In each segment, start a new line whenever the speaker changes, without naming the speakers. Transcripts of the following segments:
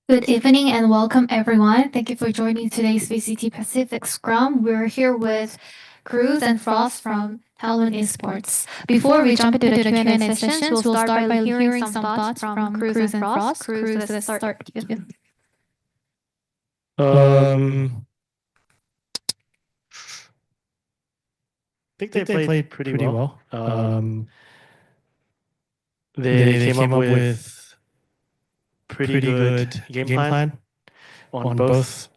Good evening and welcome everyone. Thank you for joining today's VCT Pacific Scrum. We're here with Cruz and Frost from Talon Esports. Before we jump into the Q&A sessions, we'll start by hearing some thoughts from Cruz and Frost. Cruz, let's start with you.
I think they played pretty well. They came up with pretty good game plan on both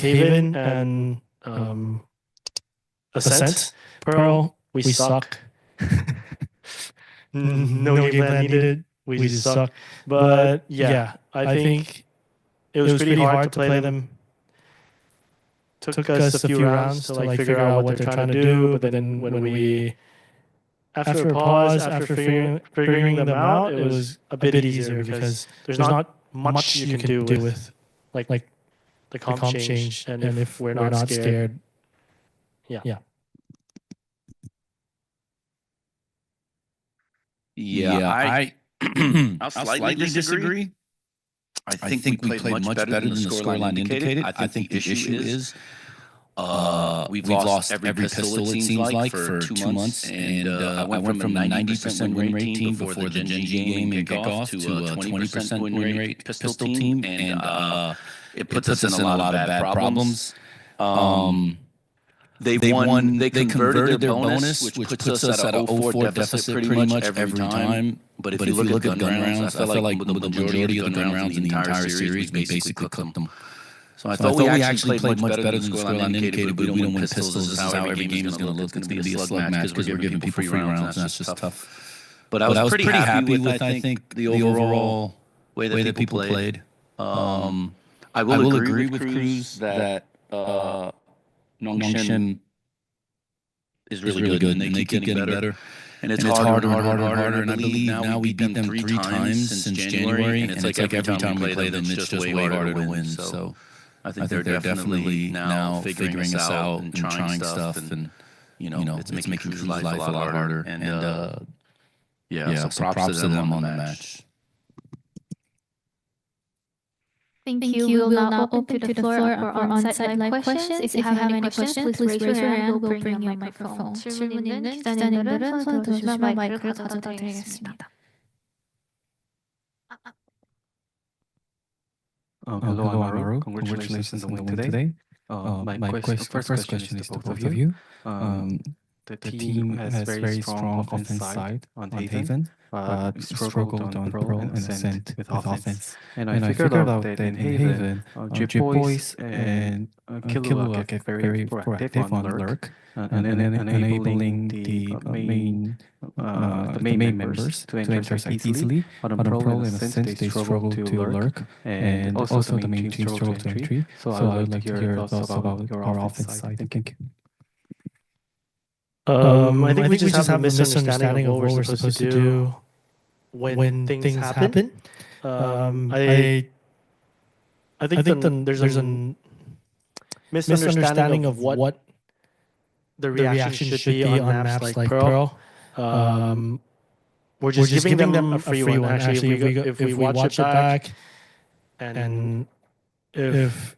Haven and Ascent. Pearl, we suck. No game plan needed. We just suck. But yeah, I think it was pretty hard to play them. Took us a few rounds to figure out what they're trying to do. But then when we, after a pause, after figuring them out, it was a bit easier because there's not much you can do with like the comp change. And if we're not scared, yeah.
I'll slightly disagree. I think we played much better than the scoreline indicated. I think the issue is we've lost every pistol, it seems like, for 2 months. And I went from a 90% win rate team before the Gen G game and kickoff to a 20% win rate pistol team. And it puts us in a lot of bad problems. They converted their bonus, which puts us at a 0-4 deficit pretty much every time. But if you look at gun rounds, I feel like the majority of the gun rounds in the entire series, we basically cooked them. So I thought we actually played much better than the scoreline indicated, but we don't win pistols. This is how every game is going to look. It's going to be a slug match because we're giving people free rounds, and that's just tough. But I was pretty happy with, I think, the overall way that people played. I will agree with Cruz that Nongshim is really good, and they keep getting better. And it's harder and harder. And I believe now we beat them 3 times since January, and it's like every time we play them, it's just way harder to win. So I think they're definitely now figuring us out and trying stuff, and it's making Cruz's life a lot harder. And so props to them on the match.
Thank you. We'll now open to the floor for on-site live questions. If you have any questions, please raise your hand. We'll bring you a microphone. 질문있는 기자님들은 손을 드시면 마이크를 가져드리겠습니다.
Hello, I'm Maru. Congratulations on the win today. My first question is to both of you. The team has very strong offense side on Haven, but struggled on Pearl and Ascent with offense. And I figured out that in Haven, Drip Boys and Killua get very proactive on Lurk, and enabling the main members to enter site easily. But on Pearl and Ascent, they struggle to Lurk, and also the main team struggle to entry. So I would like to hear your thoughts about our offense side. Thank you.
I think we just have a misunderstanding of what we're supposed to do when things happen. I think there's a misunderstanding of what the reaction should be on maps like Pearl. We're just giving them a free one. Actually, if we watch it back, and if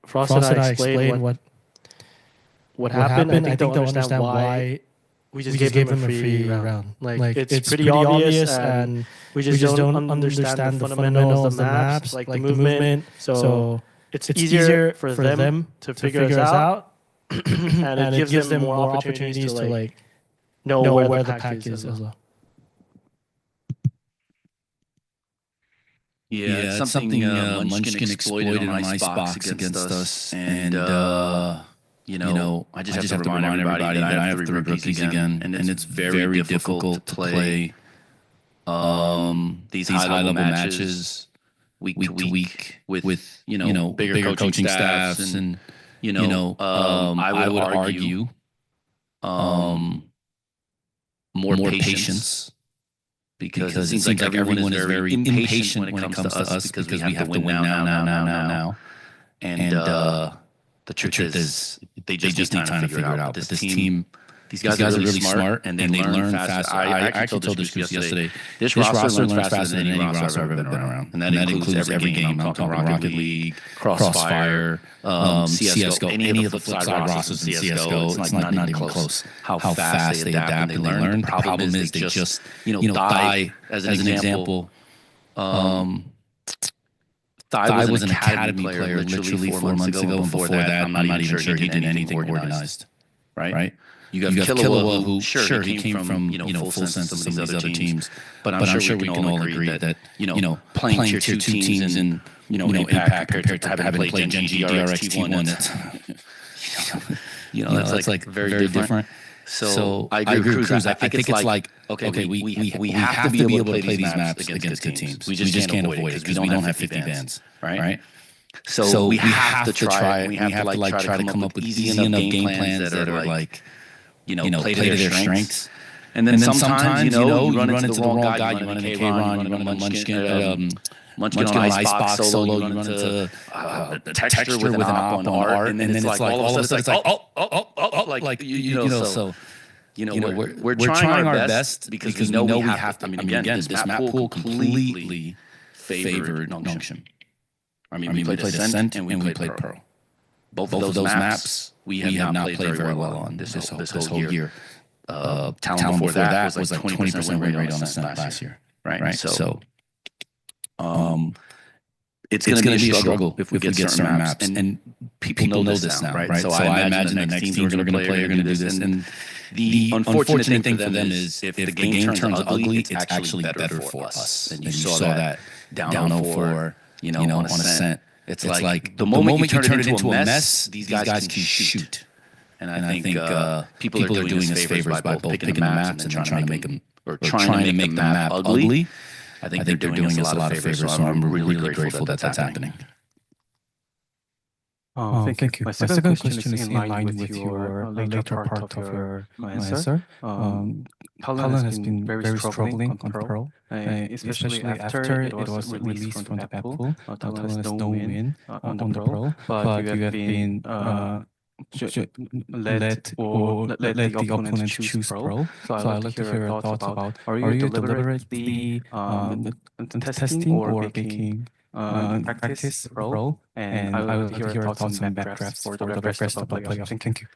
Frost and I explain what happened, I think they'll understand why we just gave them a free round. Like it's pretty obvious, and we just don't understand the fundamentals of the maps, like the movement. So it's easier for them to figure us out, and it gives them more opportunities to know where the pack is as well.
Yeah, it's something Munchkin exploited on Icebox against us, and I just have to remind everybody that I have 3 rookies again, and it's very difficult to play these high-level matches week to week with bigger coaching staffs, and I would argue more patience, because it seems like everyone is very impatient when it comes to us because we have to win now. And the truth is, they just need time to figure it out. But this team These guys are really smart, and they learn fast. I actually told this group yesterday, this roster learns faster than any roster I've ever been around. And that includes every game. I'm talking Rocket League, Crossfire, CSGO, any of the flip side rosters in CSGO. It's like not even close how fast they adapt and they learn. The problem is they just, Die, as an example, Thai was an academy player literally 4 months ago, and before that, I'm not even sure he did anything organized, right? You have Killua, who, sure, he came from, full sense to some of these other teams, but I'm sure we can all agree that, playing tier 2 teams in, Impact compared to having played Genji, DRX, T1, that's like very different. So I agree with Cruz. I think it's like, okay, we have to be able to play these maps against good teams. We just can't avoid it because we don't have 50 bans, right? So we have to try it. We have to try to come up with easy enough game plans that are like, play to their strengths. And then sometimes, you run into the wrong guy. You run into K-Ron, you run into Munchkin on Icebox solo, you run into Texture with an op on art, and then it's like all of a sudden it's like, we're trying our best because we know we have to. I mean, again, this map pool completely favored Nongshim. I mean, we played Ascent and we played Pearl. Both of those maps we have not played very well on this whole year. Talon before that was like 20% win rate on Ascent last year, right? So it's going to be a struggle if we get certain maps. And people know this now, right? So I imagine the next teams we're going to play are going to do this. And the unfortunate thing for them is if the game turns ugly, it's actually better for us. And you saw that down 0-4, on Ascent. It's like the moment you turn it into a mess, these guys can shoot. And I think people are doing us favors by both picking the maps and trying to make them, or trying to make the map ugly. I think they're doing us a lot of favors, so I'm really grateful that that's happening.
Thank you. My second question is in line with your later part of your answer. Talon has been very struggling on Pearl, especially after it was released from the map pool. Talon has no win on the Pearl, but you have been let the opponent choose Pearl. So I'd like to hear your thoughts about, are you deliberately testing or making practice Pearl? And I will hear your thoughts on map drafts for the rest of the playoffs. Thank you.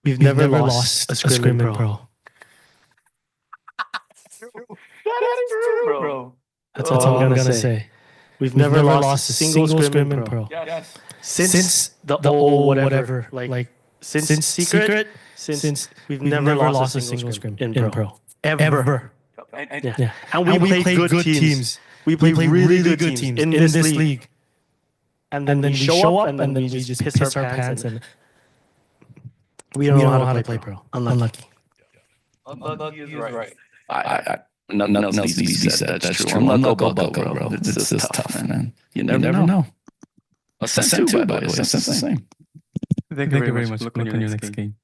We've never lost a scrim in Pearl.
Bro.
That's all I'm gonna say. We've never lost a single scrim in Pearl.
Yes.
Since the old whatever, like since Secret, since we've never lost a single scrim in Pearl. Ever. Yeah. And we play good teams. We play really good teams in this league. And then we show up and then we just piss our pants and we don't know how to play Pearl. Unlucky.
Unlucky is right.
Nothing else needs to be said. That's true. Unlucky, bro. It's just tough, man. You never know. Ascent too, by the way. Ascent's the same.
Thank you very much. Look on your next game.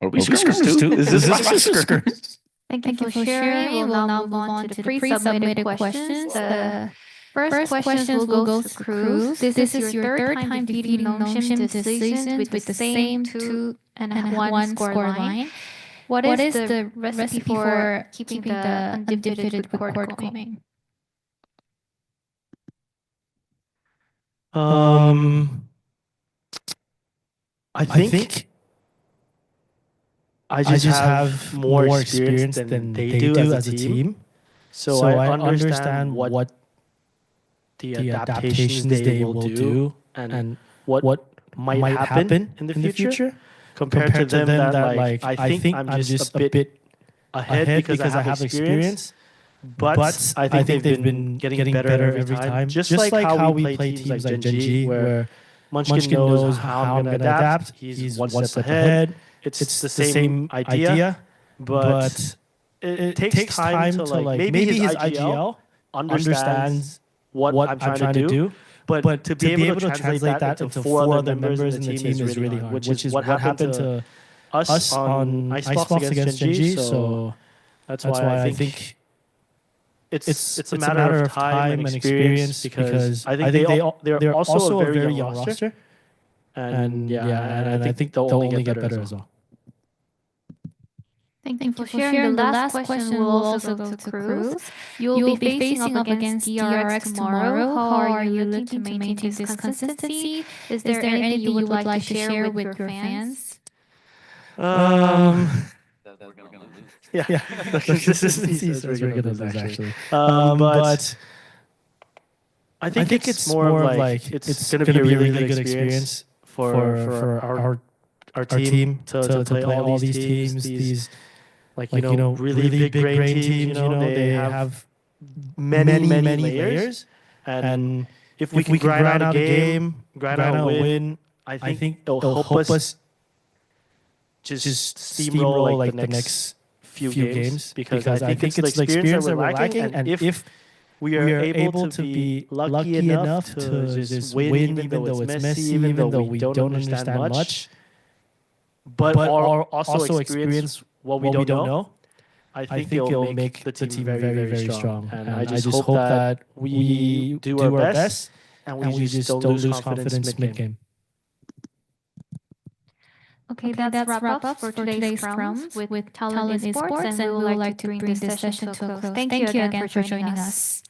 Are we skirmers too? Is this skirmers?
Thank you for sharing. We'll now move on to the pre-submitted questions. The first question will go to Cruz. This is your third time defeating Nongshim this season with the same 2-1 score line. What is the recipe for keeping the undefeated record going?
I think I just have more experience than they do as a team. So I understand what the adaptations they will do and what might happen in the future compared to them that like I think I'm just a bit ahead because I have experience. But I think they've been getting better every time. Just like how we play teams like Genji, where Munchkin knows how I'm going to adapt. He's one step ahead. It's the same idea, but it takes time to like maybe his IGL understands what I'm trying to do, but to be able to translate that into 4 other members in the team is really hard, which is what happened to us on Icebox against Genji. So that's why I think it's a matter of time and experience because I think they're also a very young roster. And and I think they'll only get better as well.
Thank you for sharing. The last question will also go to Cruz. You will be facing up against DRX tomorrow. How are you looking to maintain this consistency? Is there anything you would like to share with your fans?
Yeah, the consistency says we're gonna lose actually. But I think it's more of like it's gonna be a really good experience for our team to play all these teams, these like really big brain teams. They have many layers, and if we can grind out a game, grind out a win, I think it'll help us just steamroll like the next few games because I think it's the experience that we're lacking, and if we are able to be lucky enough to just win, even though it's messy, even though we don't understand much, but also experience what we don't know. I think it'll make the team very strong. And I just hope that we do our best and we just don't lose confidence mid-game.
Okay, that's wrap up for today's scrums with Talon Esports, and we would like to bring this session to a close. Thank you again for joining us.